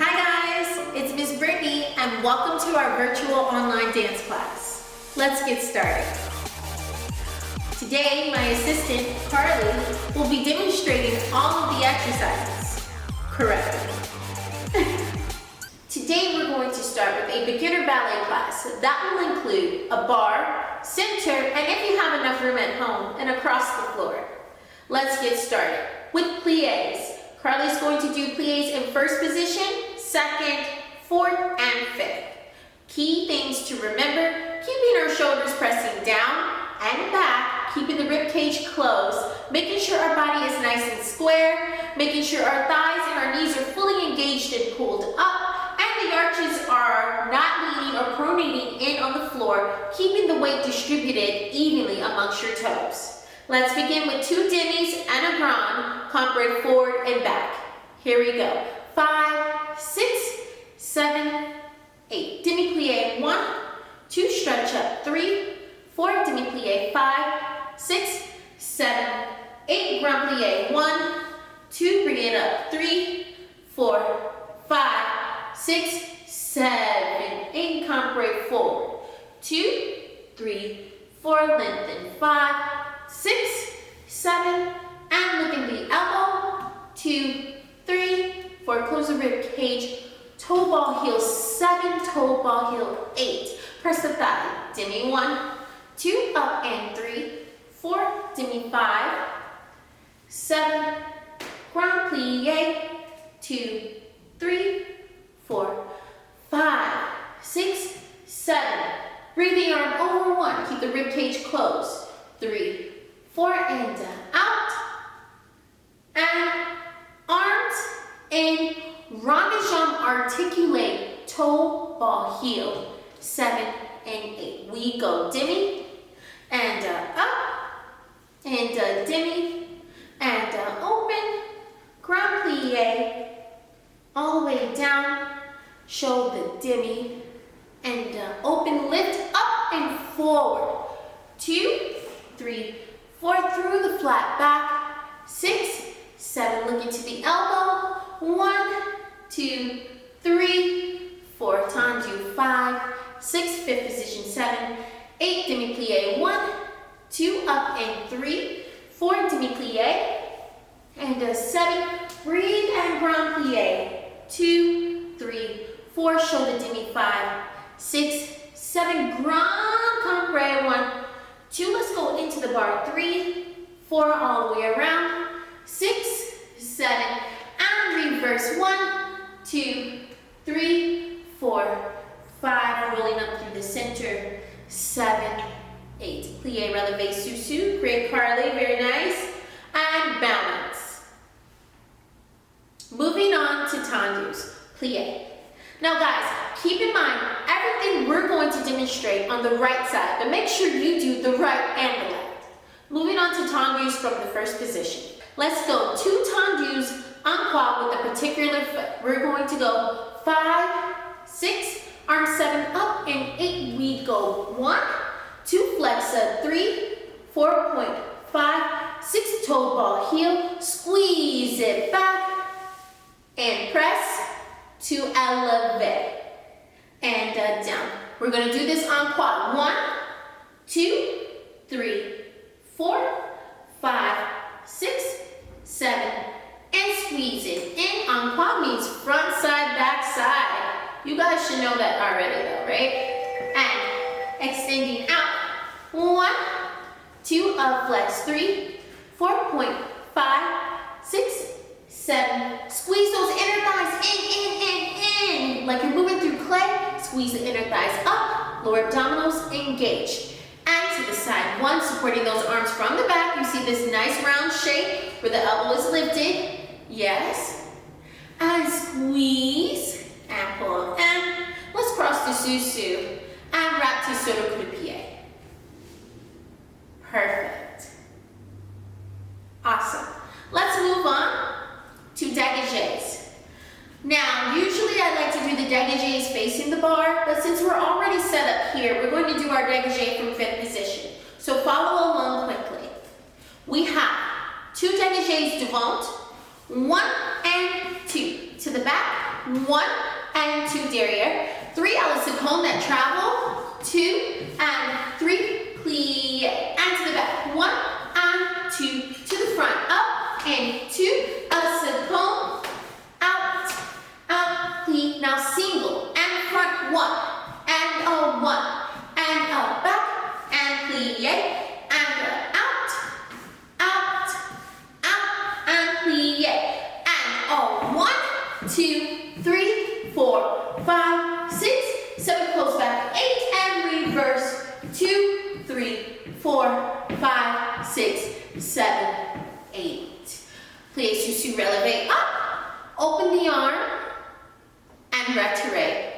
Hi guys, it's Miss Brittany and welcome to our virtual online dance class. Let's get started. Today, my assistant, Carly, will be demonstrating all of the exercises correctly. Today, we're going to start with a beginner ballet class. That will include a bar, center, and if you have enough room at home, and across the floor. Let's get started with pliés. Carly's going to do pliés in first position, second, fourth, and fifth. Key things to remember: keeping our shoulders pressing down and back, keeping the rib cage closed, making sure our body is nice and square, making sure our thighs and our knees are fully engaged and pulled up, and the arches are not leaning or pronating in on the floor, keeping the weight distributed evenly amongst your toes. Let's begin with 2 demis and a grand, comprehend forward and back. Here we go. 5, 6, 7, 8. Demi-plie 1, 2, stretch up 3, 4, demi-plie 5, 6, 7, 8, grand plie 1, 2, bring it up 3, 4, 5, 6, 7, 8, comprehend forward 2, 3, 4, lengthen 5, 6, 7, and lifting the elbow, 2, 3, 4, close the rib cage, toe ball heel 7, toe ball heel 8, press the thigh, demi 1, 2, up and 3, 4, demi 5, 7, grand plie, 2, 3, 4, 5, 6, 7, bring the arm over 1, keep the rib cage closed, 3, 4, and down, out, and arms in rond de jambe, articulate, toe, ball, heel, 7 and 8. We go demi, and up, and demi, and open, grand plie, all the way down, show the demi, and open, lift, up and forward, 2, 3, 4, through the flat back, 6, 7, look into the elbow, 1, 2, 3, 4, tendu 5, 6, fifth position 7, 8, demi-plie 1, 2, up and 3, 4, demi-plie, and 7, breathe and grand plie, 2, 3, 4, shoulder demi 5, 6, 7, grand comprehend 1, 2, let's go into the bar, 3, 4, all the way around, 6, 7, and reverse, 1, 2, 3, 4, 5, rolling up through the center, 7, 8, plie, releve, sous, great Carly, very nice, and balance. Moving on to tendus, plie. Now guys, keep in mind, everything we're going to demonstrate on the right side, but make sure you do the right and the left. Moving on to tendus from the first position. Let's go 2 tendus en quad with a particular foot. We're going to go 5, 6, arm 7 up, and 8, we go 1, 2, flex up 3, 4.5, 6, toe ball heel, squeeze it back, and press to elevate, and down. We're going to do this en quad. 1, 2, 3, 4, 5, 6, 7, and squeeze it in. En quad means front side, back side. You guys should know that already though, right? And extending out. 1, 2, up, flex, 3, 4.5, 6, 7, squeeze those inner thighs in, like you're moving through clay. Squeeze the inner thighs up, lower abdominals engaged. And to the side, 1, supporting those arms from the back. You see this nice round shape where the elbow is lifted. Yes. And squeeze, and pull, and let's cross to sous, and wrap to solo croupier. Perfect. Awesome. Let's move on to dégagés. Now, usually I like to do the dégagés facing the bar, but since we're already set up here, we're going to do our dégagé from 5th position. So follow along quickly. We have 2 dégagés devant, 1 and 2. To the back, 1 and 2 derriere, 3 à la seconde that travel, 2 and 3 plie, and to the back, 1 and 2 to the front, up and 2 à la seconde, out, plie. Now single and front, 1 and a 1 and a back and plie, and out, and plie, and a 1, 2, 3, 4, 5, 6, 7, close back, 8, and reverse, 2, 3, 4, 5, 6, 7, 8. Plie sous releve up, open the arm, and retiré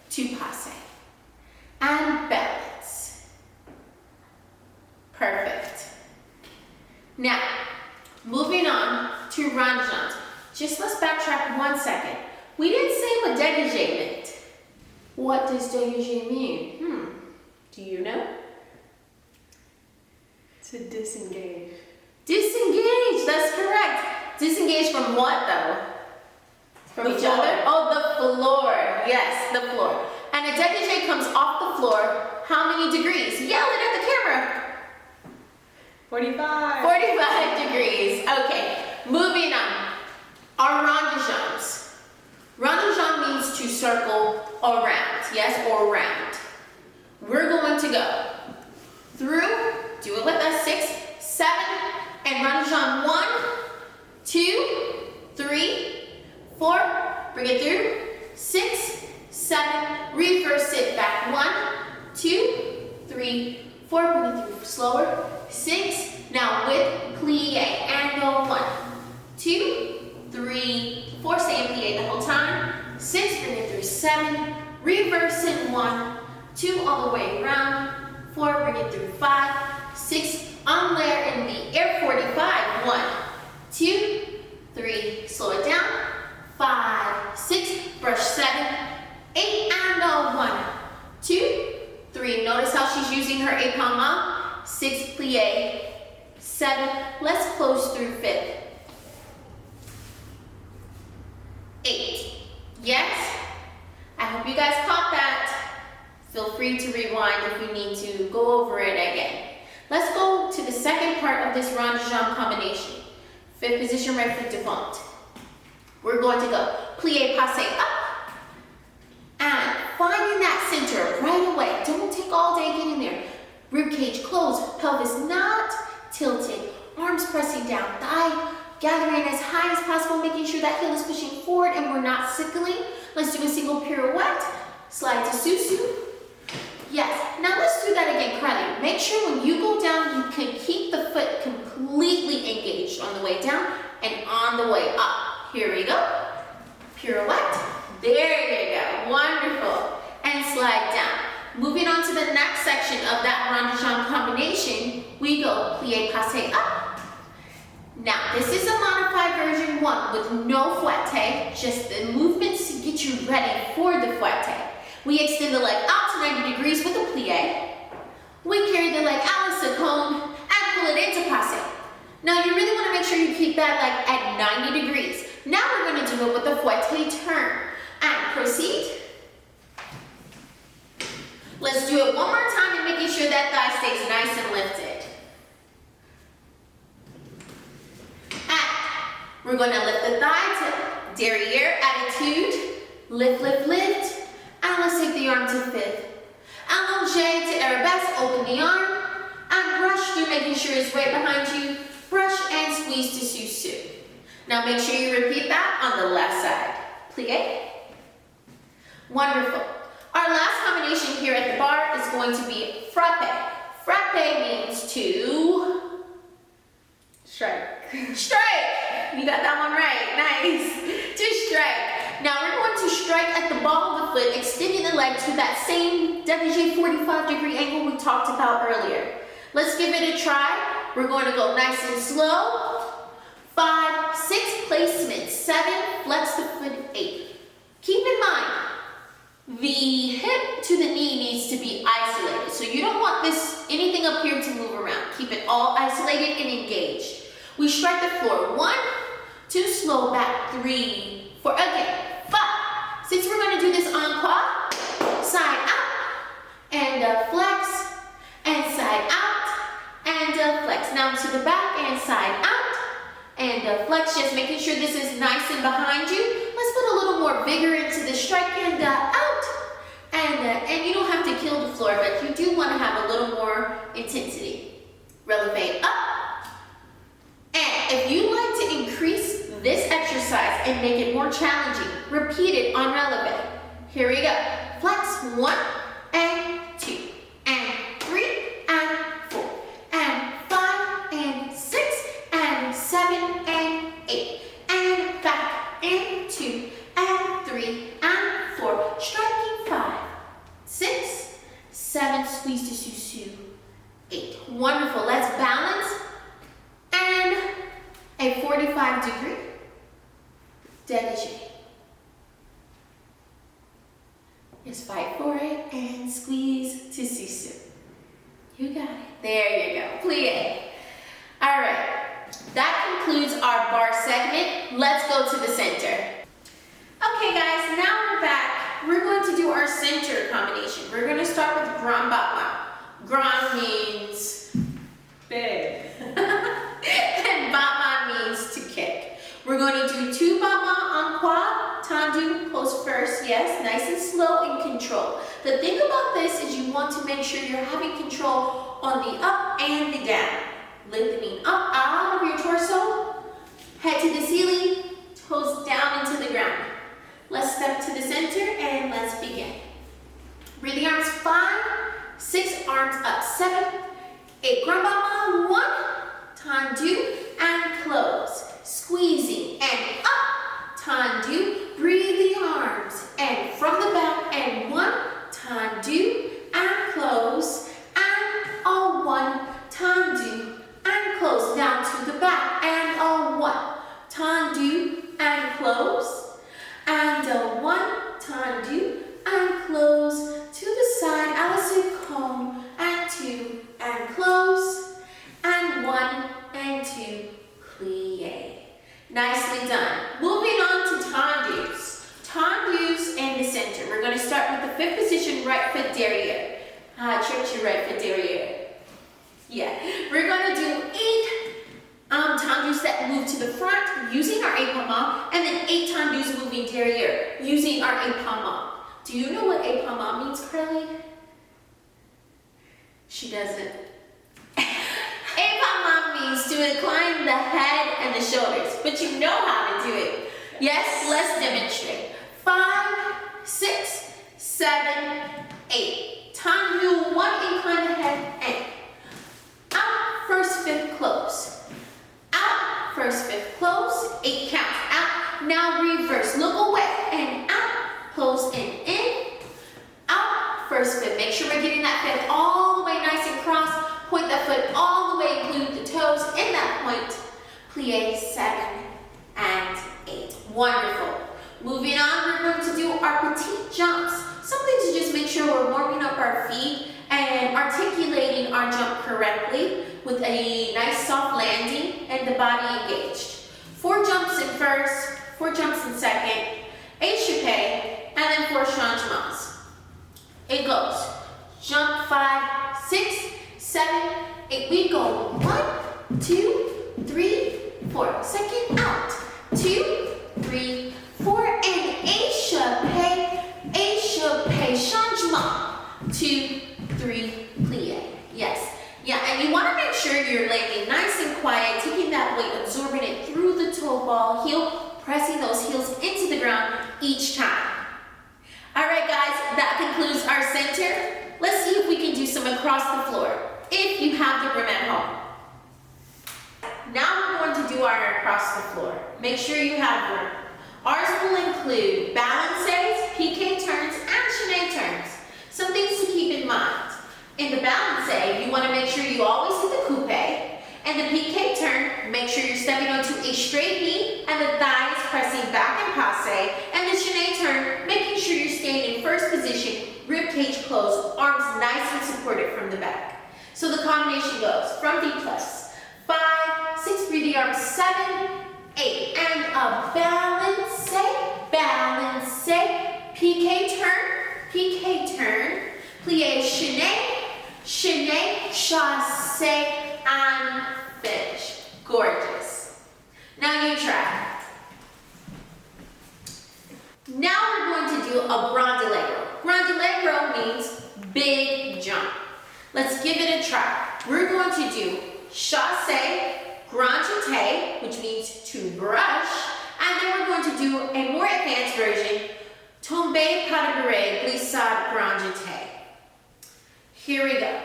to passe. And balance. Perfect. Now, moving on to rond de jambes. Just let's backtrack 1 second. We didn't say what dégagé meant. What does dégagé mean? Do you know? To disengage. Disengage, that's correct. Disengage from what though? From each floor. other? Oh, the floor. Yes, the floor. And a dégagé comes off the floor. How many degrees? Yell it at the camera. 45. 45 degrees. Okay, moving on. Our rond de jambes. Rond de jambes means to circle around. Yes, or round. We're going to go through, do it with us, 6, 7, and rond de jambes 1, 2, 3, 4, bring it through, 6, 7, reverse it back, 1, 2, 3, 4, bring it through slower, 6, now with plie, and go 1, 2, 3, 4, stay in plie the whole time, 6, bring it through 7, reverse in 1, 2, all the way around, 4, bring it through 5, 6, on there in the air 45, 1, 2, 3, slow it down, 5, 6, brush 7, 8, and a 1, 2, 3, notice how she's using her épaulement, 6, plie, 7, let's close through 5th, 8, yes, I hope you guys caught that. Feel free to rewind if you need to go over it again. Let's go to the second part of this rond de jambe combination. 5th position, right foot devant. We're going to go plie, passe up, and finding that center right away. Don't take all day getting there. Rib cage closed, pelvis not tilted, arms pressing down, thigh gathering as high as possible, making sure that heel is pushing forward and we're not sickling. Let's do a single pirouette, slide to susu. Yes, now let's do that again, Carly. Make sure when you go down, you can keep the foot completely engaged on the way down and on the way up. Here we go. Pirouette. There you go. Wonderful. And slide down. Moving on to the next section of that rond de jambe combination, we go plie, passe up. Now, this is a modified version 1 with no fouette, just the movements to get you ready for the fouette. We extend the leg out to 90 degrees with a plie. We carry the leg à la seconde and pull it into passe. Now, you really want to make sure you keep that leg at 90 degrees. Now, we're going to do it with the fouette turn. And proceed. Let's do it one more time and making sure that thigh stays nice and lifted. We're going to lift the thigh to derriere attitude. Lift, lift, lift. And let's take the arm to 5th. Allongé to arabesque, open the arm. And brush through, making sure it's right behind you. Brush and squeeze to susu. Now make sure you repeat that on the left side. Plie. Wonderful. Our last combination here at the bar is going to be frappe. Frappe means to strike. Strike! You got that one right. Nice. To strike. Now we're going to strike at the ball of the foot, extending the leg to that same dégagé 45-degree angle we talked about earlier. Let's give it a try. We're going to go nice and slow. 5, 6, placement. 7, flex the foot. 8. Keep in mind, the hip to the knee needs to be isolated. So you don't want anything up here to move around. Keep it all isolated and engaged. We strike the floor. 1, 2, slow back. 3, 4, again. 5, to the back and side out. And flex, just making sure this is nice and behind you. Let's put a little more vigor into the strike and out. And you don't have to kill the floor, but you do want to have a little more intensity. Releve up. And if you like to increase this exercise and make it more challenging, repeat it on releve. Here we go. Flex 1 and 2 and 3 and 4 and 5 and 6 and 7 and 8 and back and 2 and 3 and 4. Striking 5, 6, 7, squeeze to susu, 8. Wonderful. Let's balance and a 45-degree dégagé. Just fight for it and squeeze to susu. You got it. There you go. Plie. All right. That concludes our barre segment. Let's go to the center. Okay, guys. Now we're back. We're going to do our center combination. We're going to start with grand battement. Grand means Big. and battement means to kick. We're going to do 2 battements en quad, tendu, close first, yes, nice and slow and control. The thing about this is you want to make sure you're having control on the up and the down. Lifting up out of your torso, head to the ceiling, toes down into the ground. Let's step to the center and let's begin. Breathe the arms 5, 6, arms up 7, 8, grand battement 1, tendu and close. Squeezing and up, tendu, breathe the arms, and from the back, and 1, tendu, and close, and a 1, tendu, and close, down to the back, and a 1, tendu, and close, and a 1, tendu, and close, to the side, Alice comb, and 2, and close, and 1, and 2, plie. Nicely done. Moving on to tendus. Tendus in the center. We're going to start with the 5th position, right foot derriere. Trick your right foot derriere. Yeah. We're going to do 8 tendus that move to the front using our épalement, and then 8 tendus moving derriere using our épalement. Do you know what épalement means, Carly? She doesn't. Épalement means to incline the head and the shoulders, but you know how to do it. Yes, let's demonstrate. 5, 6, 7, 8. Tendu, 1, incline the head and out, 1st, 5th, close. Out, 1st, 5th, close. 8 counts out. Now reverse. Look away and out, close and in. Out, 1st, 5th. Make sure we're getting that 5th all the way nice and cross. Point that foot all the way, glue the toes in that point. Plie 7 and 8. Wonderful. Moving on, we're going to do our petite jumps. Something to just make sure we're warming up our feet and articulating our jump correctly with a nice soft landing and the body engaged. 4 jumps in first, 4 jumps in second, échappé, and then 4 changements. It goes jump 5, 6, 7, 8. We go 1, 2, 3, 4. Second out. 2, 3, 4. And échappé, échappé, changement. 2, 3, plie. Yes. Yeah, and you want to make sure you're landing nice and quiet, taking that weight, absorbing it through the toe ball, heel, pressing those heels into the ground each time. All right, guys, that concludes our center. Let's see if we can do some across the floor, if you have the room at home. Now we're going to do our across the floor. Make sure you have room. Ours will include balances, piqué turns, and chaîné turns. Some things to keep in mind. In the balance, you want to make sure you always hit the coupe. And the piqué turn, make sure you're stepping onto a straight knee and the thighs pressing back and passe. And the chaîné turn, making sure you're staying in first position, rib cage closed, arms nice and supported from the back. So the combination goes from D plus 5, 6, breathe the arms 7, 8, and a balance, balance, piqué turn, plie, chaîné, chaîné, chassé, and fin. Gorgeous. Now you try. Now we're going to do a grandalero. Grandalero means big jump. Let's give it a try. We're going to do chassé, grand jeté, which means to brush, and then we're going to do a more advanced version, tombé pas de barre, glissade, grand jeté. Here we go.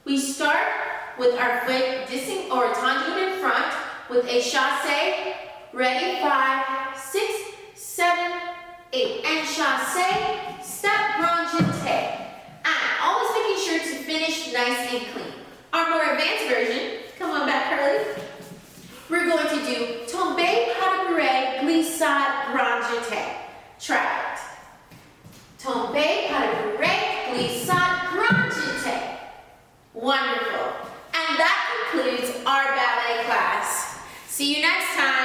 We start with our foot dissing or tangent in front with a chassé. Ready? 5, 6, 7, 8. And chassé, step, grand jeté. And always making sure to finish nice and clean. Our more advanced version, come on back, Carly. We're going to do tombé pas de barre, glissade, grand jeté. Try it. Tombé pas de barre, glissade, grand jeté. Wonderful. And that concludes our ballet class. See you next time.